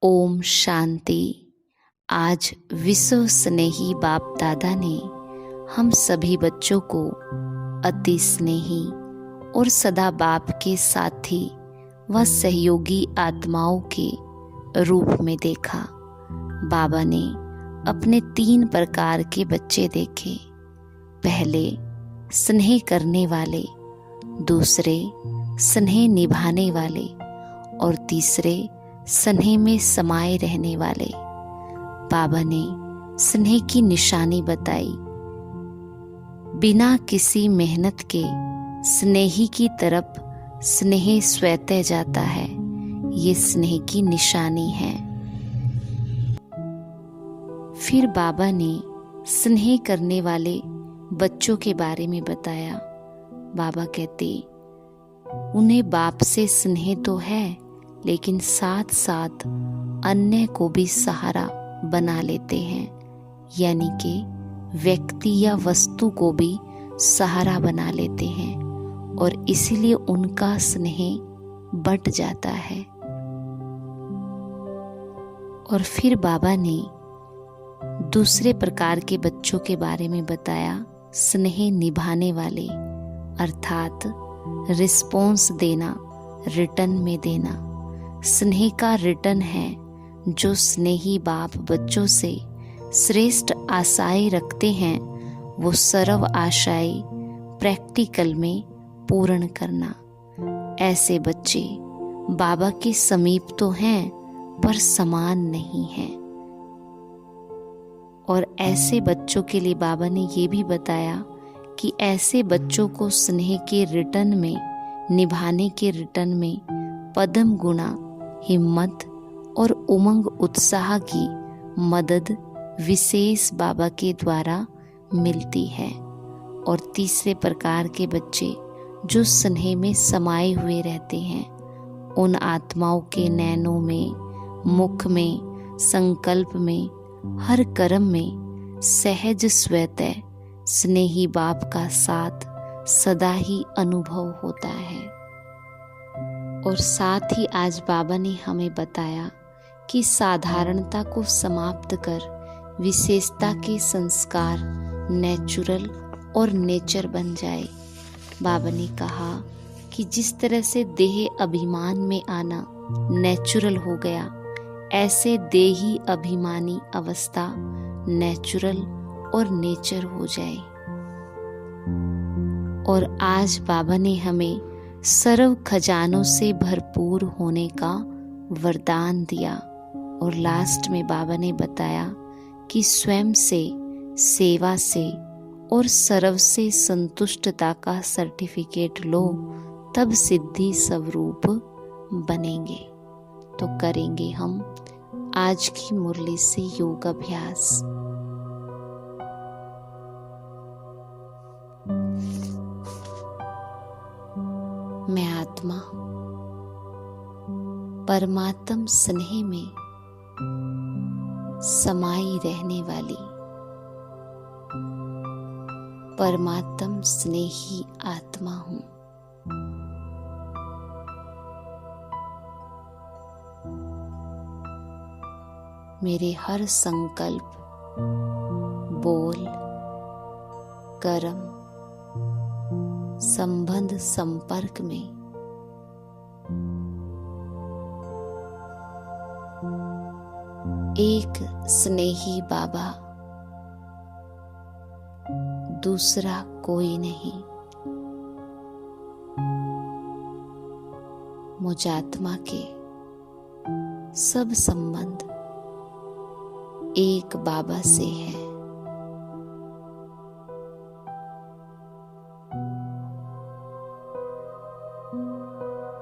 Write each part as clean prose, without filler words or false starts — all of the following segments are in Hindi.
ओम शांति। आज विश्व स्नेही बाप दादा ने हम सभी बच्चों को अति स्नेही और सदा बाप के साथी व सहयोगी आत्माओं के रूप में देखा। बाबा ने अपने 3 प्रकार के बच्चे देखे। पहले स्नेह करने वाले, दूसरे स्नेह निभाने वाले और तीसरे स्नेह में समाये रहने वाले। बाबा ने स्नेह की निशानी बताई। बिना किसी मेहनत के स्नेही की तरफ स्नेह स्वतः जाता है। ये स्नेह की निशानी है। फिर बाबा ने स्नेह करने वाले बच्चों के बारे में बताया। बाबा कहते, उन्हें बाप से स्नेह तो है, लेकिन साथ साथ अन्य को भी सहारा बना लेते हैं, यानी कि व्यक्ति या वस्तु को भी सहारा बना लेते हैं और इसीलिए उनका स्नेह बढ़ जाता है। और फिर बाबा ने दूसरे प्रकार के बच्चों के बारे में बताया, स्नेह निभाने वाले, अर्थात रिस्पॉन्स देना, रिटर्न में देना। स्नेह का रिटर्न है जो स्नेही बाप बच्चों से श्रेष्ठ आशाएं रखते हैं, वो सर्व आशाएं प्रैक्टिकल में पूर्ण करना। ऐसे बच्चे बाबा के समीप तो हैं पर समान नहीं हैं। और ऐसे बच्चों के लिए बाबा ने ये भी बताया कि ऐसे बच्चों को स्नेह के रिटर्न में, निभाने के रिटर्न में पदम गुणा, हिम्मत और उमंग उत्साह की मदद विशेष बाबा के द्वारा मिलती है। और तीसरे प्रकार के बच्चे जो स्नेह में समाये हुए रहते हैं, उन आत्माओं के नैनों में, मुख में, संकल्प में, हर कर्म में सहज स्वतः स्नेही बाप का साथ सदा ही अनुभव होता है। और साथ ही आज बाबा ने हमें बताया कि साधारणता को समाप्त कर विशेषता के संस्कार नेचुरल और नेचर बन जाए। बाबा ने कहा कि जिस तरह से देह अभिमान में आना नेचुरल हो गया, ऐसे देही अभिमानी अवस्था नेचुरल और नेचर हो जाए। और आज बाबा ने हमें सर्व खजानों से भरपूर होने का वरदान दिया। और लास्ट में बाबा ने बताया कि स्वयं से, सेवा से और सर्व से संतुष्टता का सर्टिफिकेट लो, तब सिद्धि स्वरूप बनेंगे। तो करेंगे हम आज की मुरली से योग अभ्यास। मैं आत्मा परमात्म स्नेह में समाई रहने वाली परमात्म स्नेही आत्मा हूँ। मेरे हर संकल्प, बोल, कर्म, संबंध, संपर्क में एक स्नेही बाबा, दूसरा कोई नहीं। मुझात्मा के सब संबंध एक बाबा से है।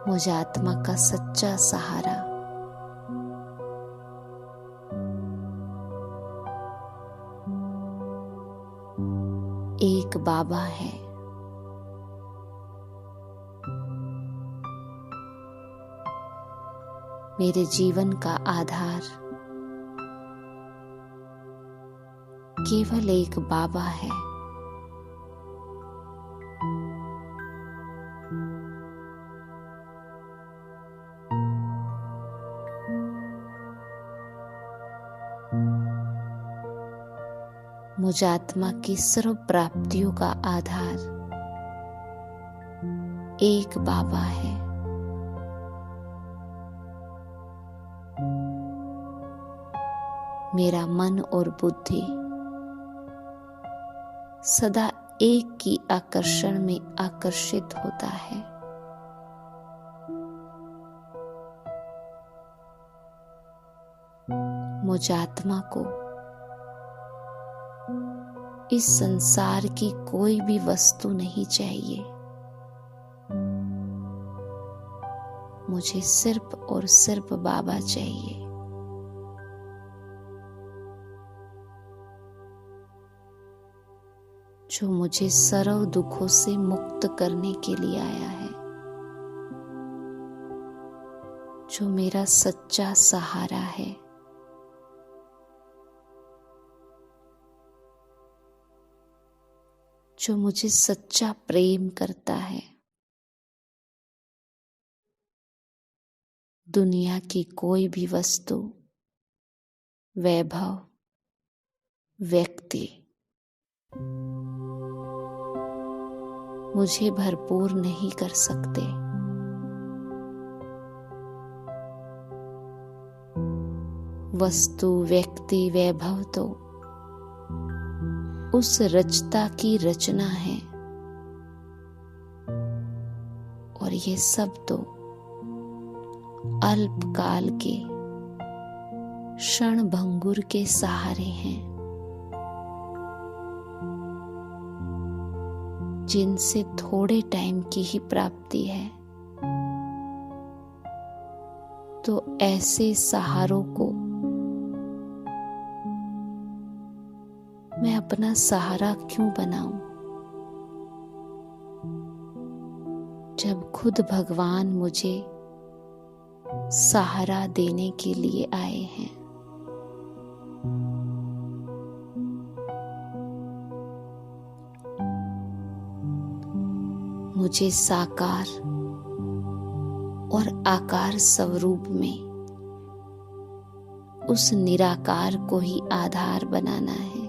मुझ आत्मा का सच्चा सहारा एक बाबा है। मेरे जीवन का आधार केवल एक बाबा है। मुझात्मा की सर्व प्राप्तियों का आधार एक बाबा है। मेरा मन और बुद्धि सदा एक की आकर्षण में आकर्षित होता है। मुझात्मा को इस संसार की कोई भी वस्तु नहीं चाहिए। मुझे सिर्फ और सिर्फ बाबा चाहिए। जो मुझे सर्व दुखों से मुक्त करने के लिए आया है, जो मेरा सच्चा सहारा है, जो मुझे सच्चा प्रेम करता है। दुनिया की कोई भी वस्तु, वैभव, व्यक्ति मुझे भरपूर नहीं कर सकते। वस्तु, व्यक्ति, वैभव तो उस रचता की रचना है, और ये सब तो अल्पकाल के क्षण भंगुर के सहारे हैं, जिनसे थोड़े टाइम की ही प्राप्ति है। तो ऐसे सहारों को मैं अपना सहारा क्यों बनाऊं, जब खुद भगवान मुझे सहारा देने के लिए आए हैं। मुझे साकार और आकार स्वरूप में उस निराकार को ही आधार बनाना है।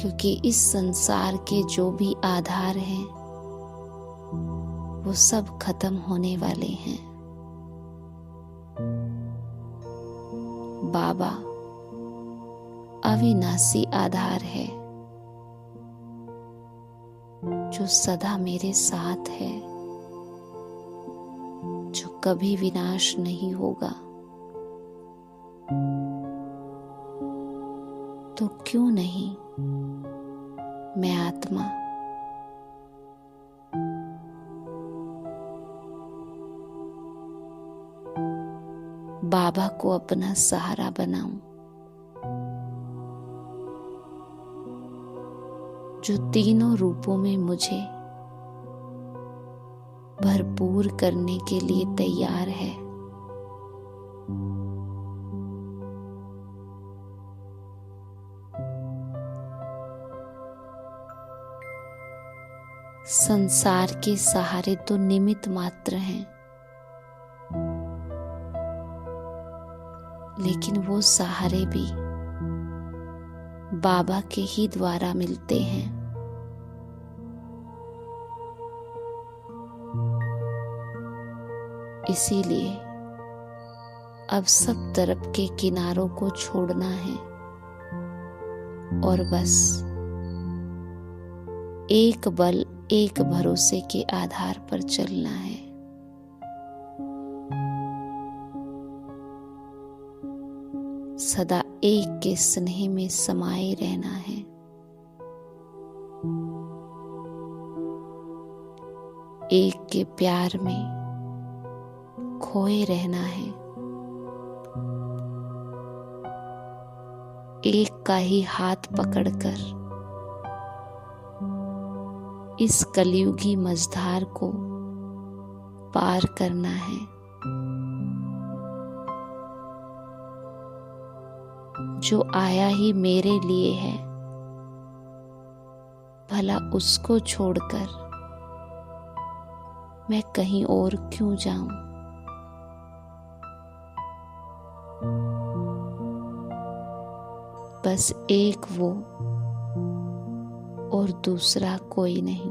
क्योंकि इस संसार के जो भी आधार हैं वो सब खत्म होने वाले हैं। बाबा अविनाशी आधार है, जो सदा मेरे साथ है, जो कभी विनाश नहीं होगा। तो क्यों नहीं मैं आत्मा बाबा को अपना सहारा बनाऊं, जो तीनों रूपों में मुझे भरपूर करने के लिए तैयार है। संसार के सहारे तो निमित्त मात्र हैं, लेकिन वो सहारे भी बाबा के ही द्वारा मिलते हैं। इसीलिए अब सब तरफ के किनारों को छोड़ना है और बस एक बल, एक भरोसे के आधार पर चलना है। सदा एक के स्नेह में समाये रहना है। एक के प्यार में खोए रहना है। एक का ही हाथ पकड़कर इस कलयुगी मझधार को पार करना है। जो आया ही मेरे लिए है, भला उसको छोड़कर मैं कहीं और क्यों जाऊं। बस एक वो और दूसरा कोई नहीं।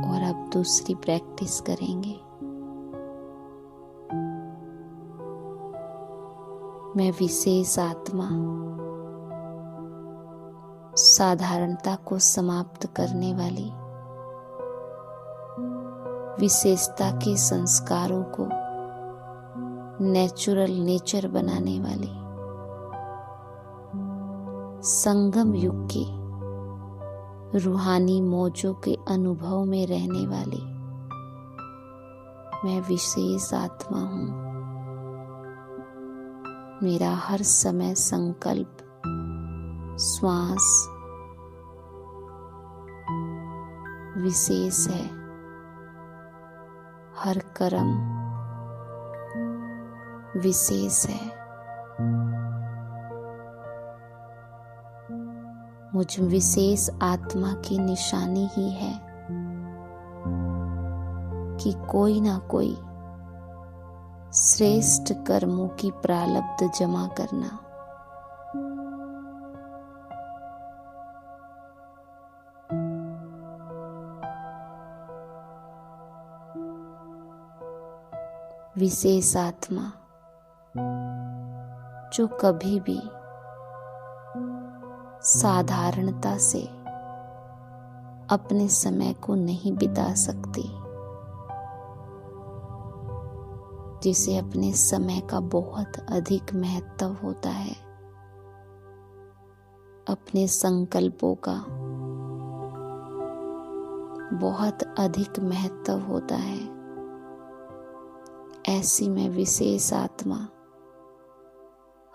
और अब दूसरी प्रैक्टिस करेंगे। मैं विशेष आत्मा, साधारणता को समाप्त करने वाली, विशेषता के संस्कारों को नेचुरल नेचर बनाने वाली, संगम युग की रूहानी मौजों के अनुभव में रहने वाली मैं विशेष आत्मा हूँ। मेरा हर समय संकल्प, श्वास विशेष है। हर कर्म विशेष है। मुझ विशेष आत्मा की निशानी ही है कि कोई ना कोई श्रेष्ठ कर्मों की प्रारब्ध जमा करना। विशेष आत्मा जो कभी भी साधारणता से अपने समय को नहीं बिता सकती, जिसे अपने समय का बहुत अधिक महत्व होता है, अपने संकल्पों का बहुत अधिक महत्व होता है। ऐसी में विशेष आत्मा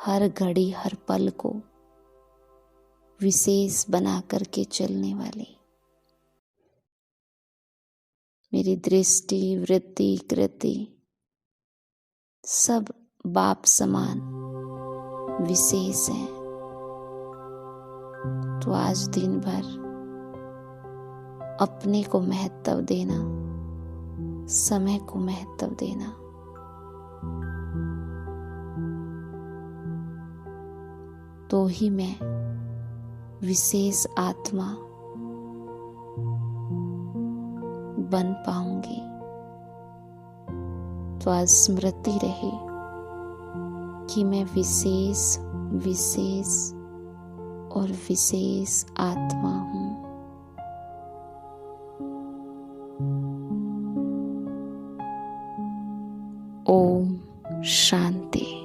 हर घड़ी हर पल को विशेष बना करके चलने वाली, मेरी दृष्टि, वृत्ति, कृति सब बाप समान विशेष है। तो आज दिन भर अपने को महत्व देना, समय को महत्व देना। तो ही मैं विशेष आत्मा बन पाऊंगी। तो आज स्मृति रहे कि मैं विशेष और विशेष आत्मा हूँ। ओम शांति।